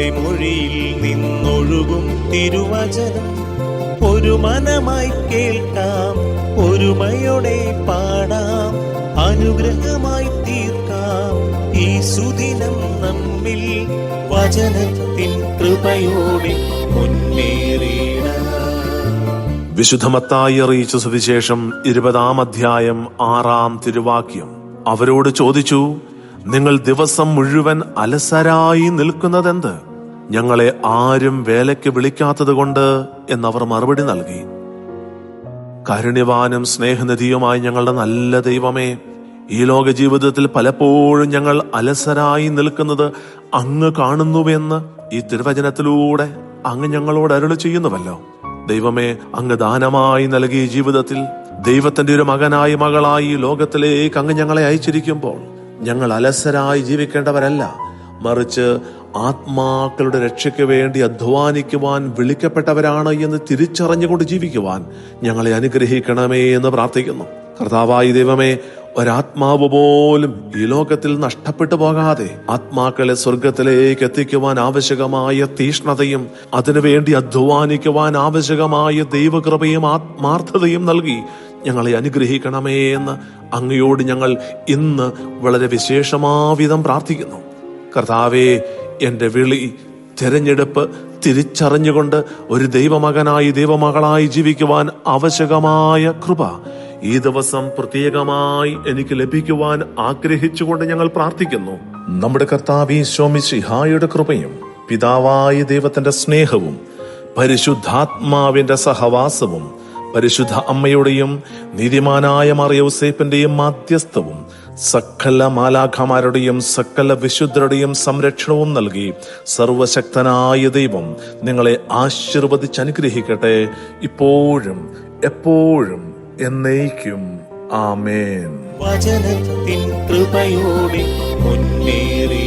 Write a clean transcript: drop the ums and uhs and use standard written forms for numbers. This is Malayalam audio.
അങ്ങയുടെ മൊഴിയിൽ നിന്നൊഴുകും തിരുവചനം ഒരു മനമായി കേൾക്കാം, ഒരുമയോടെ പാടാം, അനുഗ്രഹമായി തീർക്കാം ഈ സുദിനം നമ്മിൽ വചനത്തിൻ കൃപയോടെ മുന്നേറിയിടാം. വിശുദ്ധ മത്തായി അറിയിച്ച സുവിശേഷം 20-ാം അധ്യായം 6-ാം തിരുവാക്യം. അവരോട് ചോദിച്ചു, നിങ്ങൾ ദിവസം മുഴുവൻ അലസരായി നിൽക്കുന്നതെന്ത്? ഞങ്ങളെ ആരും വേലയ്ക്ക് വിളിക്കാത്തത് കൊണ്ട് എന്നവർ മറുപടി നൽകി. കാരുണ്യവാനും സ്നേഹനിധിയുമായ ഞങ്ങളുടെ നല്ല ദൈവമേ, ഈ ലോക ജീവിതത്തിൽ പലപ്പോഴും ഞങ്ങൾ അലസരായി നിൽക്കുന്നത് അങ്ങ് കാണുന്നുവെന്ന് ഈ തിരുവചനത്തിലൂടെ അങ്ങ് ഞങ്ങളോട് അരുളി ചെയ്യുന്നുവല്ലോ. ദൈവമേ, അങ്ങ് ദാനമായി നൽകിയ ജീവിതത്തിൽ ദൈവത്തിന്റെ ഒരു മകനായി മകളായി ലോകത്തിലേക്ക് അങ്ങ് ഞങ്ങളെ അയച്ചിരിക്കുമ്പോൾ ഞങ്ങൾ അലസരായി ജീവിക്കേണ്ടവരല്ല, മറിച്ച് ആത്മാക്കളുടെ രക്ഷയ്ക്ക് വേണ്ടി അധ്വാനിക്കുവാൻ വിളിക്കപ്പെട്ടവരാണ് എന്ന് തിരിച്ചറിഞ്ഞുകൊണ്ട് ജീവിക്കുവാൻ ഞങ്ങളെ അനുഗ്രഹിക്കണമേ എന്ന് പ്രാർത്ഥിക്കുന്നു. കർത്താവായ ദൈവമേ, ഒരാത്മാവ് പോലും ഈ ലോകത്തിൽ നഷ്ടപ്പെട്ടു പോകാതെ ആത്മാക്കളെ സ്വർഗത്തിലേക്ക് എത്തിക്കുവാൻ ആവശ്യകമായ തീഷ്ണതയും അതിനുവേണ്ടി അധ്വാനിക്കുവാൻ ആവശ്യകമായ ദൈവകൃപയും ആത്മാർത്ഥതയും നൽകി ഞങ്ങളെ അനുഗ്രഹിക്കണമേ എന്ന് അങ്ങയോട് ഞങ്ങൾ ഇന്ന് വളരെ വിശേഷമാവിധം പ്രാർത്ഥിക്കുന്നു. കർത്താവേ, എന്റെ വിളി, തെരഞ്ഞെടുപ്പ് തിരിച്ചറിഞ്ഞുകൊണ്ട് ഒരു ദൈവമകനായി ദൈവമകളായി ജീവിക്കുവാൻ ആവശ്യകമായ കൃപ ഈ ദിവസം പ്രത്യേകമായി എനിക്ക് ലഭിക്കുവാൻ ആഗ്രഹിച്ചുകൊണ്ട് ഞങ്ങൾ പ്രാർത്ഥിക്കുന്നു. നമ്മുടെ കർത്താവ് ഈശോ മിശിഹായുടെ കൃപയും പിതാവായ ദൈവത്തിന്റെ സ്നേഹവും പരിശുദ്ധാത്മാവിന്റെ സഹവാസവും പരിശുദ്ധ അമ്മയുടെയും നീതിമാനായ മറിയൗസേപ്പിന്റെയും മാധ്യസ്ഥവും സകല മാലാഖമാരുടെയും സകല വിശുദ്ധരുടെയും സംരക്ഷണവും നൽകി സർവശക്തനായ ദൈവം നിങ്ങളെ ആശീർവദിച്ചനുഗ്രഹിക്കട്ടെ, ഇപ്പോഴും എപ്പോഴും എന്നേക്കും. ആമേൻ. വചനത്തിൻ കൃപയോടെ മുന്നേറി